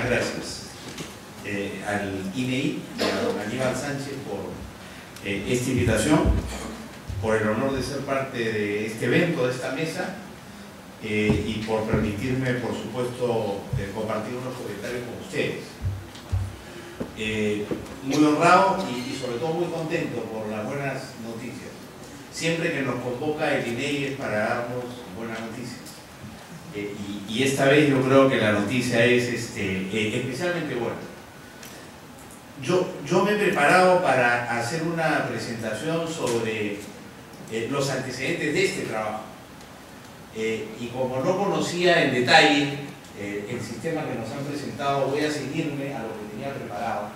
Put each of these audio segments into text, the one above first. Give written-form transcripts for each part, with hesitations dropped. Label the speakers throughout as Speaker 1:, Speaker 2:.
Speaker 1: muchísimas gracias al INEI y a don Aníbal Sánchez por esta invitación, por el honor de ser parte de este evento, de esta mesa, y por permitirme, por supuesto, compartir unos comentarios con ustedes. Muy honrado y sobre todo muy contento por las buenas noticias. Siempre que nos convoca el INEI es para darnos buenas noticias. Y esta vez yo creo que la noticia es especialmente buena. Yo me he preparado para hacer una presentación sobre los antecedentes de este trabajo. Y como no conocía en detalle el sistema que nos han presentado, voy a seguirme a lo que tenía preparado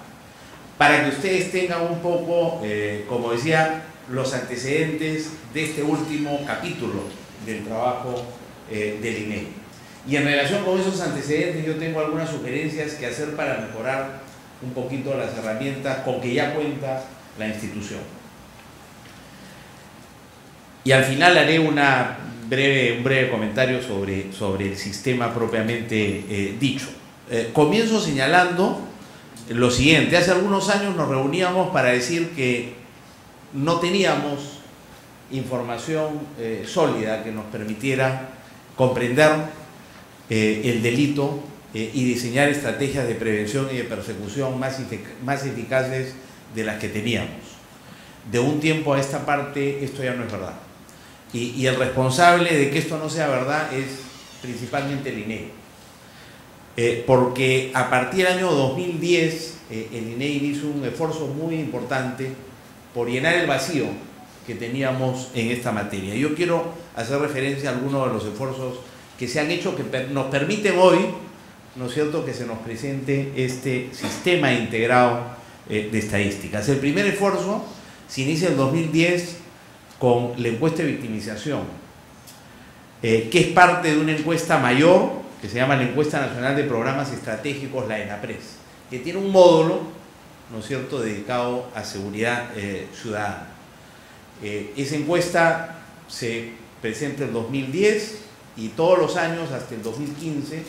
Speaker 1: para que ustedes tengan un poco, como decía, los antecedentes de este último capítulo del trabajo del INEI. Y en relación con esos antecedentes yo tengo algunas sugerencias que hacer para mejorar un poquito las herramientas con que ya cuenta la institución. Y al final haré un breve comentario sobre el sistema propiamente dicho. Comienzo señalando lo siguiente. Hace algunos años nos reuníamos para decir que no teníamos información sólida que nos permitiera comprender el delito y diseñar estrategias de prevención y de persecución más eficaces de las que teníamos. De un tiempo a esta parte esto ya no es verdad. Y el responsable de que esto no sea verdad es principalmente el INEI. Porque a partir del año 2010 el INEI hizo un esfuerzo muy importante por llenar el vacío que teníamos en esta materia. Yo quiero hacer referencia a algunos de los esfuerzos que se han hecho que nos permiten hoy, ¿no es cierto?, que se nos presente este sistema integrado de estadísticas. El primer esfuerzo se inicia en 2010 con la encuesta de victimización, que es parte de una encuesta mayor que se llama la Encuesta Nacional de Programas Estratégicos, la ENAPRES, que tiene un módulo, ¿no es cierto?, dedicado a seguridad ciudadana. Esa encuesta se presenta en 2010 y todos los años hasta el 2015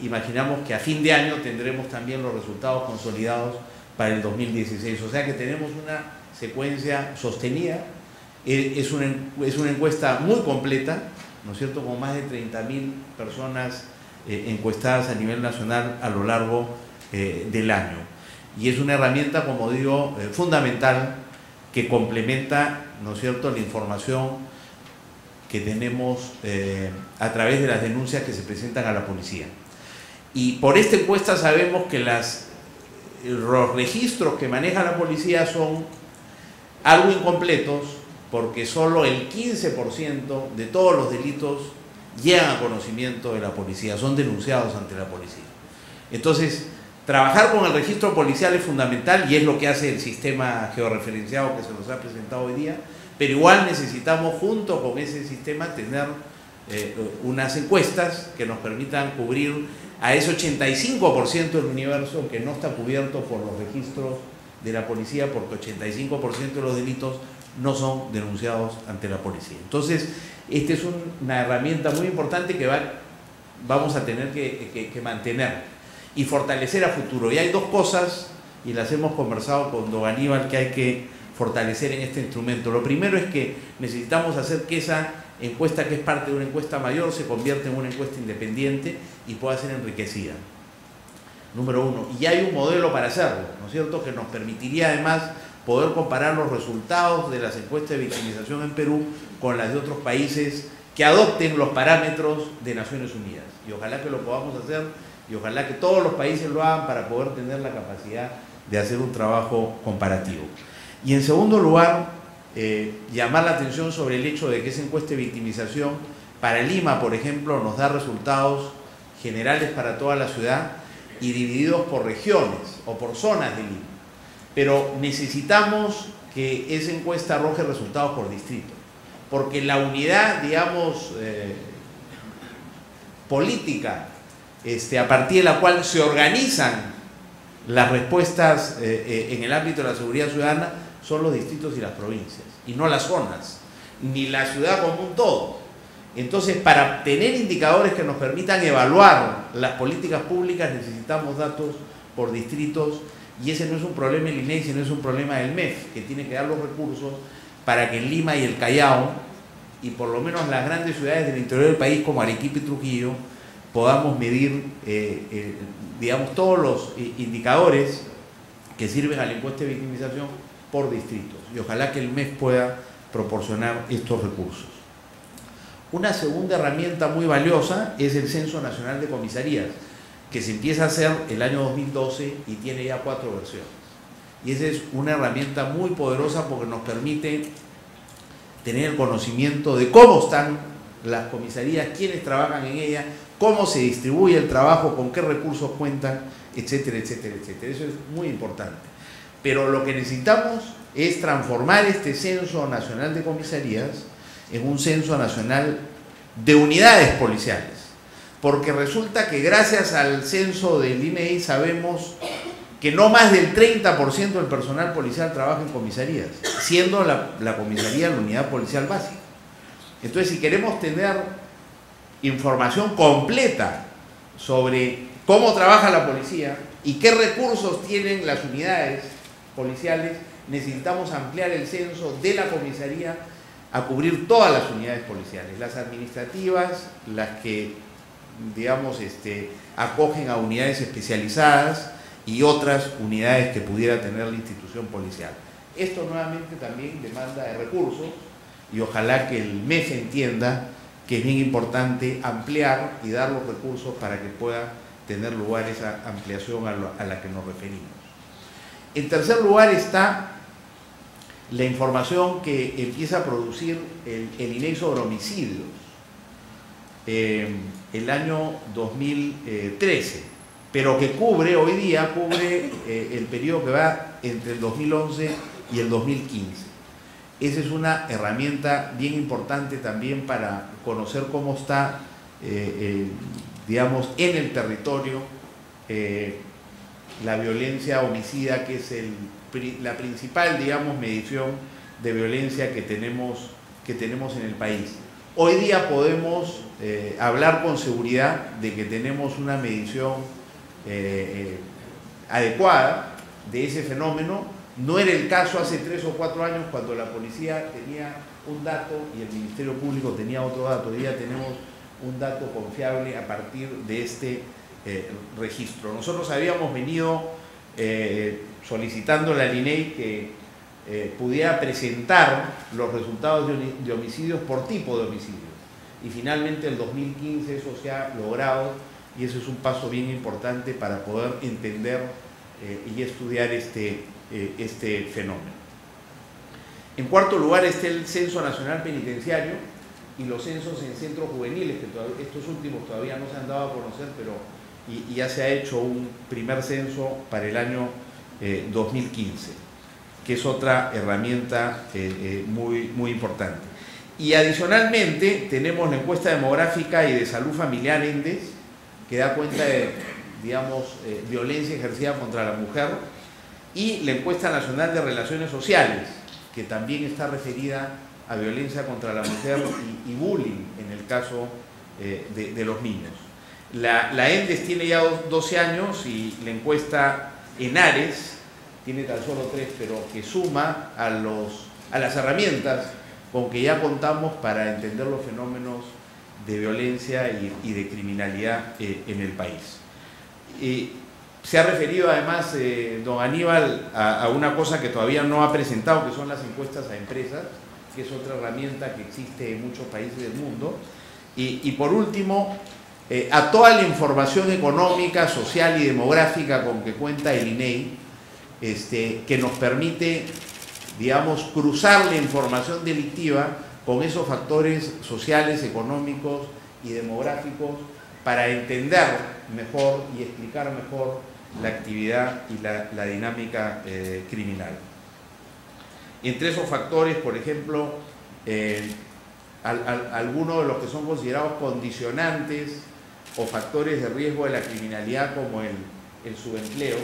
Speaker 1: imaginamos que a fin de año tendremos también los resultados consolidados para el 2016. O sea que tenemos una secuencia sostenida. Es una encuesta muy completa, ¿no es cierto?, con más de 30.000 personas encuestadas a nivel nacional a lo largo del año. Y es una herramienta, como digo, fundamental, que complementa, ¿no es cierto?, la información que tenemos a través de las denuncias que se presentan a la policía. Y por esta encuesta sabemos que los registros que maneja la policía son algo incompletos, porque solo el 15% de todos los delitos llegan a conocimiento de la policía, son denunciados ante la policía. Entonces, trabajar con el registro policial es fundamental y es lo que hace el sistema georreferenciado que se nos ha presentado hoy día, pero igual necesitamos, junto con ese sistema, tener unas encuestas que nos permitan cubrir a ese 85% del universo que no está cubierto por los registros de la policía, porque 85% de los delitos no son denunciados ante la policía. Entonces, esta es una herramienta muy importante que vamos a tener que mantener y fortalecer a futuro. Y hay dos cosas, y las hemos conversado con don Aníbal, que hay que fortalecer en este instrumento. Lo primero es que necesitamos hacer que esa encuesta, que es parte de una encuesta mayor, se convierta en una encuesta independiente y pueda ser enriquecida. Número uno. Y hay un modelo para hacerlo, ¿no es cierto?, que nos permitiría además poder comparar los resultados de las encuestas de victimización en Perú con las de otros países que adopten los parámetros de Naciones Unidas. Y ojalá que lo podamos hacer y ojalá que todos los países lo hagan para poder tener la capacidad de hacer un trabajo comparativo. Y en segundo lugar, llamar la atención sobre el hecho de que esa encuesta de victimización para Lima, por ejemplo, nos da resultados generales para toda la ciudad y divididos por regiones o por zonas de Lima. Pero necesitamos que esa encuesta arroje resultados por distrito, porque la unidad, digamos, política, a partir de la cual se organizan las respuestas en el ámbito de la seguridad ciudadana, son los distritos y las provincias, y no las zonas, ni la ciudad como un todo. Entonces, para tener indicadores que nos permitan evaluar las políticas públicas, necesitamos datos por distritos, y ese no es un problema del INEI, sino es un problema del MEF, que tiene que dar los recursos para que en Lima y el Callao, y por lo menos las grandes ciudades del interior del país como Arequipa y Trujillo, podamos medir, digamos, todos los indicadores que sirven a la encuesta de victimización por distritos. Y ojalá que el MEF pueda proporcionar estos recursos. Una segunda herramienta muy valiosa es el Censo Nacional de Comisarías, que se empieza a hacer el año 2012 y tiene ya 4 versiones. Y esa es una herramienta muy poderosa porque nos permite tener el conocimiento de cómo están las comisarías, quiénes trabajan en ellas, cómo se distribuye el trabajo, con qué recursos cuentan, etcétera, etcétera, etcétera. Eso es muy importante. Pero lo que necesitamos es transformar este Censo Nacional de Comisarías en un Censo Nacional de unidades policiales. Porque resulta que gracias al censo del INEI sabemos que no más del 30% del personal policial trabaja en comisarías, siendo la comisaría la unidad policial básica. Entonces, si queremos tener información completa sobre cómo trabaja la policía y qué recursos tienen las unidades policiales, necesitamos ampliar el censo de la comisaría a cubrir todas las unidades policiales, las administrativas, las que, digamos, acogen a unidades especializadas y otras unidades que pudiera tener la institución policial. Esto nuevamente también demanda de recursos y ojalá que el MEF entienda que es bien importante ampliar y dar los recursos para que pueda tener lugar esa ampliación a la que nos referimos. En tercer lugar está la información que empieza a producir el INEI sobre homicidios el año 2013, pero que hoy día cubre el periodo que va entre el 2011 y el 2015. Esa es una herramienta bien importante también para conocer cómo está, digamos, en el territorio la violencia homicida, que es la principal, digamos, medición de violencia que tenemos en el país. Hoy día podemos hablar con seguridad de que tenemos una medición adecuada de ese fenómeno. No era el caso hace 3 o 4 años, cuando la policía tenía un dato y el Ministerio Público tenía otro dato. Hoy día tenemos un dato confiable a partir de este registro. Nosotros habíamos venido solicitando a la INEI que pudiera presentar los resultados de homicidios por tipo de homicidios. Y finalmente en 2015 eso se ha logrado, y eso es un paso bien importante para poder entender y estudiar este fenómeno. En cuarto lugar está el Censo Nacional Penitenciario y los censos en centros juveniles, que estos últimos todavía no se han dado a conocer, pero y ya se ha hecho un primer censo para el año 2015, que es otra herramienta muy importante. Y adicionalmente tenemos la encuesta demográfica y de salud familiar ENDES, que da cuenta de, digamos, violencia ejercida contra la mujer, y la encuesta nacional de relaciones sociales, que también está referida a violencia contra la mujer y bullying en el caso de los niños. La ENDES tiene ya 12 años y la encuesta ENARES tiene tan solo 3, pero que suma a las herramientas con que ya contamos para entender los fenómenos de violencia y de criminalidad en el país. Se ha referido además, don Aníbal, a una cosa que todavía no ha presentado, que son las encuestas a empresas, que es otra herramienta que existe en muchos países del mundo. Y por último, a toda la información económica, social y demográfica con que cuenta el INEI, que nos permite, digamos, cruzar la información delictiva con esos factores sociales, económicos y demográficos para entender mejor y explicar mejor la actividad y la dinámica criminal. Entre esos factores, por ejemplo, algunos de los que son considerados condicionantes o factores de riesgo de la criminalidad, como el subempleo,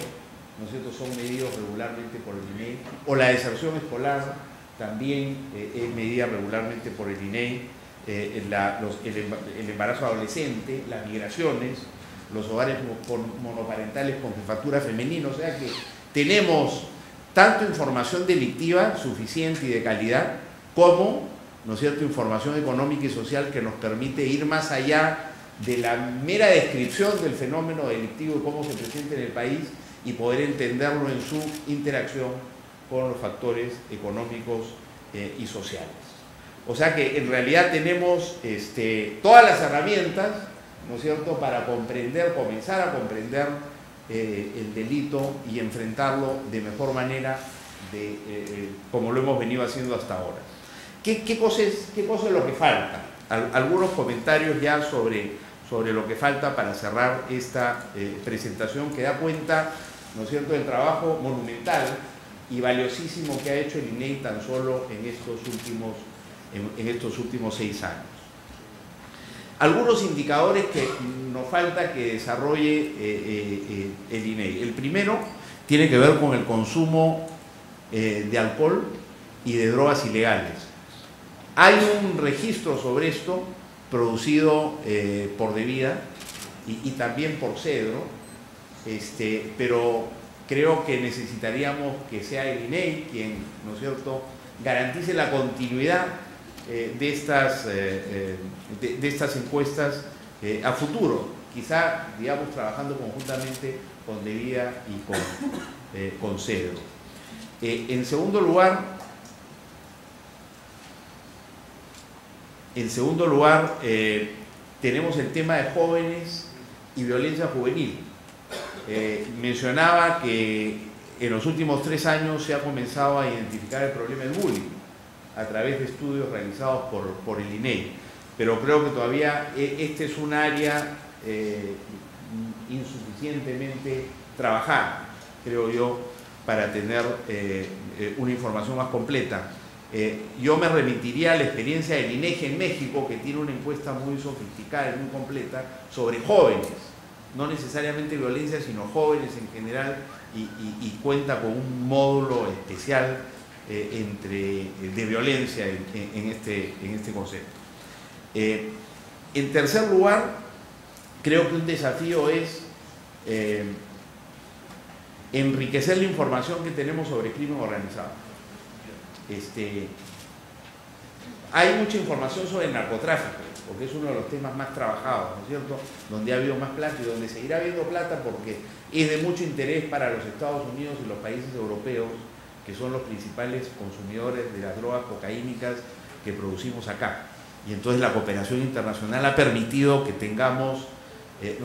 Speaker 1: ¿no es cierto?, son medidos regularmente por el INEI, o la deserción escolar también es medida regularmente por el INEI, el embarazo adolescente, las migraciones, los hogares monoparentales con jefatura femenina. O sea que tenemos tanto información delictiva suficiente y de calidad como, ¿no es cierto?, información económica y social que nos permite ir más allá de la mera descripción del fenómeno delictivo y cómo se presenta en el país y poder entenderlo en su interacción con los factores económicos y sociales. O sea que en realidad tenemos todas las herramientas, ¿no es cierto?, para comprender, comenzar a comprender el delito y enfrentarlo de mejor manera como lo hemos venido haciendo hasta ahora. ¿Qué cosa es lo que falta? Algunos comentarios ya sobre lo que falta para cerrar esta presentación, que da cuenta, ¿no es cierto?, del trabajo monumental y valiosísimo que ha hecho el INEI tan solo en estos últimos 6 años. Algunos indicadores que nos falta que desarrolle el INEI. El primero tiene que ver con el consumo de alcohol y de drogas ilegales. Hay un registro sobre esto producido por Devida y también por Cedro, pero creo que necesitaríamos que sea el INEI quien, ¿no es cierto?, garantice la continuidad de estas encuestas a futuro, quizá, digamos, trabajando conjuntamente con Devida y con Cedro. En segundo lugar, tenemos el tema de jóvenes y violencia juvenil. Mencionaba que en los últimos 3 años se ha comenzado a identificar el problema del bullying a través de estudios realizados por el INEI, pero creo que todavía este es un área insuficientemente trabajada, creo yo, para tener una información más completa. Yo me remitiría a la experiencia del INEGI en México, que tiene una encuesta muy sofisticada y muy completa sobre jóvenes, no necesariamente violencia, sino jóvenes en general, y cuenta con un módulo especial de violencia en este concepto. En tercer lugar, creo que un desafío es enriquecer la información que tenemos sobre crimen organizado. Hay mucha información sobre el narcotráfico, porque es uno de los temas más trabajados, ¿no es cierto?, donde ha habido más plata y donde seguirá habiendo plata, porque es de mucho interés para los Estados Unidos y los países europeos, que son los principales consumidores de las drogas cocaínicas que producimos acá. Y entonces la cooperación internacional ha permitido que tengamos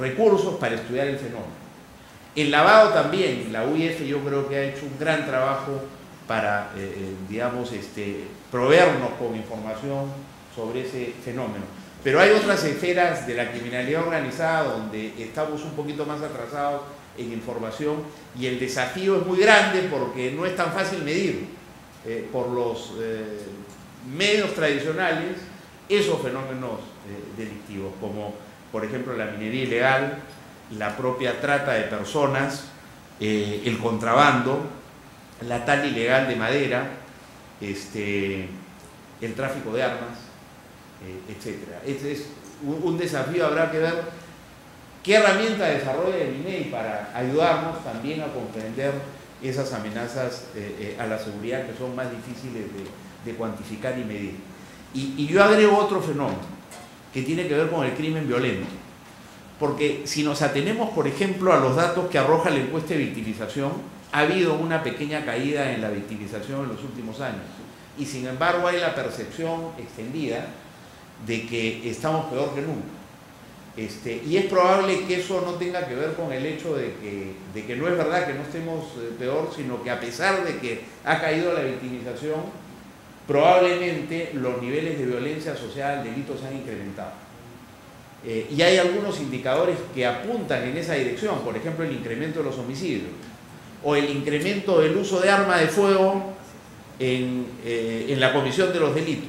Speaker 1: recursos para estudiar el fenómeno. El lavado también, la UIF yo creo que ha hecho un gran trabajo para, digamos, proveernos con información sobre ese fenómeno. Pero hay otras esferas de la criminalidad organizada donde estamos un poquito más atrasados en información, y el desafío es muy grande porque no es tan fácil medir por los medios tradicionales esos fenómenos delictivos, como por ejemplo la minería ilegal, la propia trata de personas, el contrabando, la tala ilegal de madera, el tráfico de armas, etc. Este es un desafío. Habrá que ver qué herramienta desarrolla el INEI para ayudarnos también a comprender esas amenazas a la seguridad que son más difíciles de cuantificar y medir. Y yo agrego otro fenómeno que tiene que ver con el crimen violento, porque si nos atenemos, por ejemplo, a los datos que arroja la encuesta de victimización, ha habido una pequeña caída en la victimización en los últimos años, y sin embargo hay la percepción extendida de que estamos peor que nunca. Y es probable que eso no tenga que ver con el hecho de que no es verdad que no estemos peor, sino que a pesar de que ha caído la victimización, probablemente los niveles de violencia asociada al delito se han incrementado. Y hay algunos indicadores que apuntan en esa dirección, por ejemplo el incremento de los homicidios o el incremento del uso de arma de fuego en la comisión de los delitos.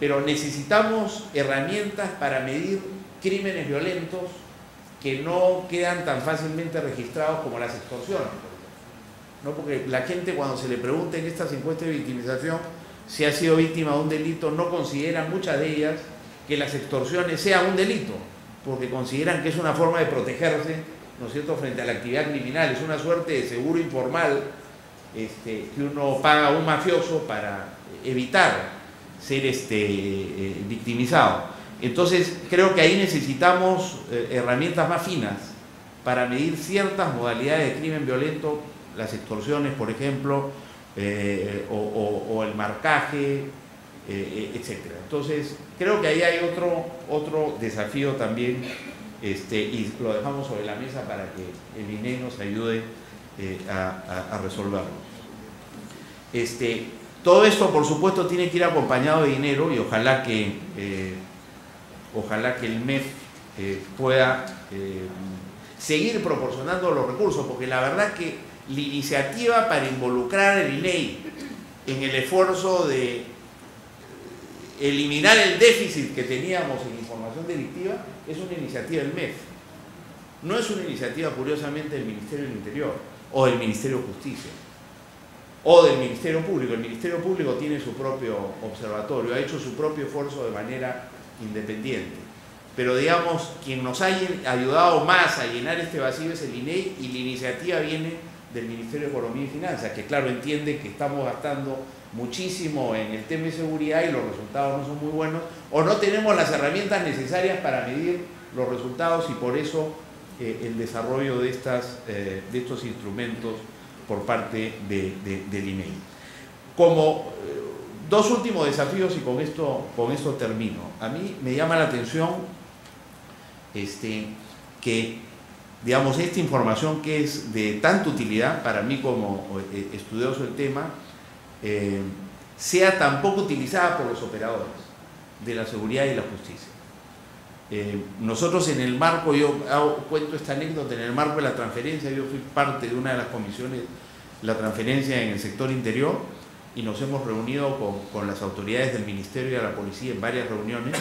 Speaker 1: Pero necesitamos herramientas para medir crímenes violentos que no quedan tan fácilmente registrados como las extorsiones, por ejemplo, ¿no? Porque la gente, cuando se le pregunta en estas encuestas de victimización, si ha sido víctima de un delito, no consideran, muchas de ellas, que las extorsiones sean un delito, porque consideran que es una forma de protegerse, ¿no es cierto?, frente a la actividad criminal. Es una suerte de seguro informal que uno paga a un mafioso para evitar ser victimizado. Entonces, creo que ahí necesitamos herramientas más finas para medir ciertas modalidades de crimen violento, las extorsiones, por ejemplo, o el marcaje, etc. Entonces, creo que ahí hay otro desafío también, y lo dejamos sobre la mesa para que el INEI nos ayude a resolverlo. Todo esto, por supuesto, tiene que ir acompañado de dinero, y ojalá que el MEF pueda seguir proporcionando los recursos, porque la verdad que la iniciativa para involucrar al INEI en el esfuerzo de eliminar el déficit que teníamos en información delictiva es una iniciativa del MEF. No es una iniciativa, curiosamente, del Ministerio del Interior o del Ministerio de Justicia o del Ministerio Público. El Ministerio Público tiene su propio observatorio, ha hecho su propio esfuerzo de manera independiente. Pero digamos, quien nos ha ayudado más a llenar este vacío es el INEI, y la iniciativa viene del Ministerio de Economía y Finanzas, que claro, entiende que estamos gastando muchísimo en el tema de seguridad y los resultados no son muy buenos, o no tenemos las herramientas necesarias para medir los resultados, y por eso el desarrollo de estos instrumentos por parte del INEI. Como dos últimos desafíos, y con esto termino. A mí me llama la atención que, digamos, esta información que es de tanta utilidad para mí como estudioso del tema, sea tan poco utilizada por los operadores de la seguridad y la justicia. Nosotros en el marco, cuento esta anécdota, en el marco de la transferencia, yo fui parte de una de las comisiones, la transferencia en el sector interior, y nos hemos reunido con las autoridades del Ministerio y de la Policía en varias reuniones,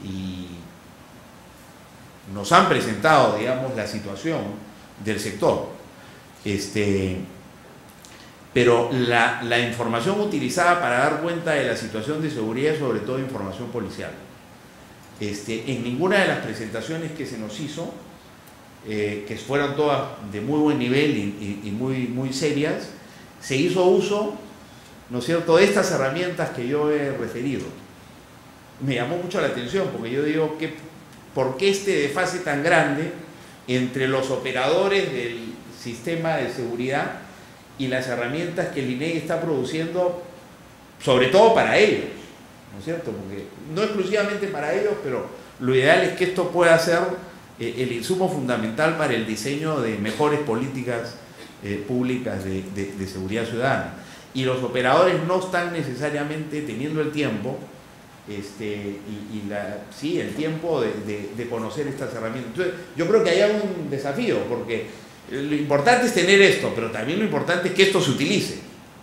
Speaker 1: y nos han presentado, digamos, la situación del sector. Pero la información utilizada para dar cuenta de la situación de seguridad es sobre todo información policial. En ninguna de las presentaciones que se nos hizo, que fueron todas de muy buen nivel y muy serias, se hizo uso, ¿no es cierto?, de estas herramientas que yo he referido. Me llamó mucho la atención, porque yo digo, ¿por qué este desfase tan grande entre los operadores del sistema de seguridad y las herramientas que el INEI está produciendo, sobre todo para ellos, ¿no es cierto? Porque no exclusivamente para ellos, pero lo ideal es que esto pueda ser el insumo fundamental para el diseño de mejores políticas públicas de seguridad ciudadana. Y los operadores no están necesariamente teniendo el tiempo, el tiempo de conocer estas herramientas. Entonces, yo creo que hay un desafío, porque lo importante es tener esto, pero también lo importante es que esto se utilice,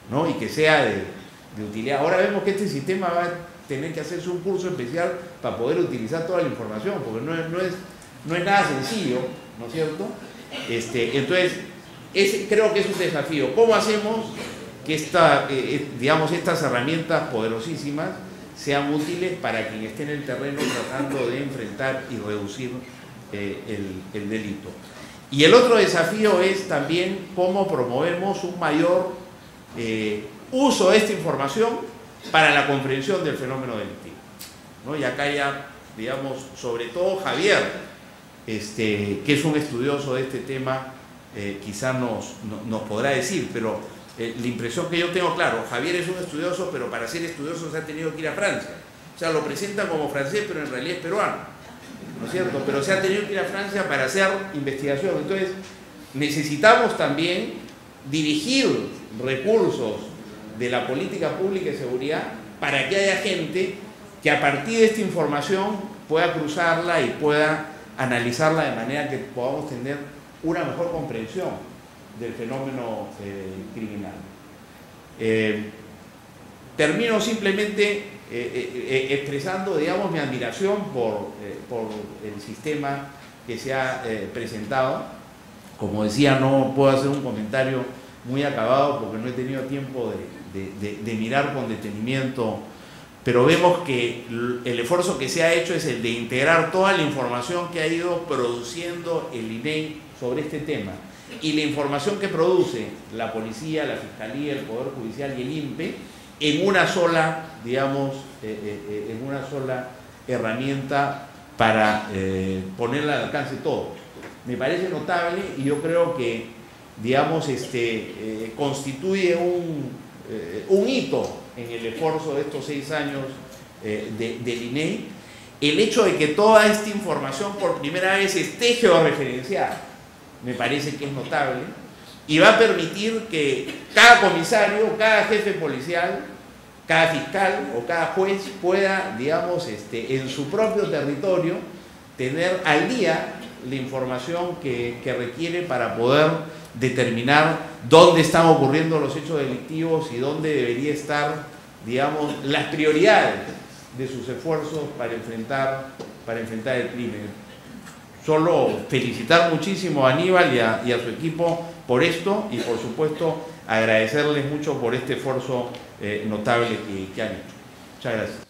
Speaker 1: ¿no? Y que sea de utilidad. Ahora vemos que este sistema va a tener que hacerse un curso especial para poder utilizar toda la información, porque no es nada sencillo, ¿no es cierto? Entonces, creo que es un desafío. ¿Cómo hacemos que estas herramientas poderosísimas sean útiles para quien esté en el terreno tratando de enfrentar y reducir el delito? Y el otro desafío es también cómo promovemos un mayor uso de esta información para la comprensión del fenómeno delictivo, ¿no? Y acá ya, digamos, sobre todo Javier, que es un estudioso de este tema, quizás nos podrá decir, pero la impresión que yo tengo, claro, Javier es un estudioso, pero para ser estudioso se ha tenido que ir a Francia. O sea, lo presentan como francés, pero en realidad es peruano, ¿no es cierto? Pero se ha tenido que ir a Francia para hacer investigación. Entonces, necesitamos también dirigir recursos de la política pública de seguridad para que haya gente que a partir de esta información pueda cruzarla y pueda analizarla de manera que podamos tener una mejor comprensión del fenómeno criminal. Termino simplemente expresando, digamos, mi admiración por el sistema que se ha presentado. Como decía, no puedo hacer un comentario muy acabado porque no he tenido tiempo de mirar con detenimiento, pero vemos que el esfuerzo que se ha hecho es el de integrar toda la información que ha ido produciendo el INEI sobre este tema y la información que produce la policía, la fiscalía, el Poder Judicial y el INPE en una sola, digamos, en una sola herramienta para ponerla al alcance de todos. Me parece notable y yo creo que, digamos, constituye un hito en el esfuerzo de estos 6 años del INEI, el hecho de que toda esta información por primera vez esté georreferenciada, me parece que es notable, y va a permitir que cada comisario, cada jefe policial, cada fiscal o cada juez pueda, digamos, en su propio territorio tener al día la información que requiere para poder determinar dónde están ocurriendo los hechos delictivos y dónde debería estar, digamos, las prioridades de sus esfuerzos para enfrentar el crimen. Solo felicitar muchísimo a Aníbal y a su equipo por esto y, por supuesto, agradecerles mucho por este esfuerzo notable que han hecho. Muchas gracias.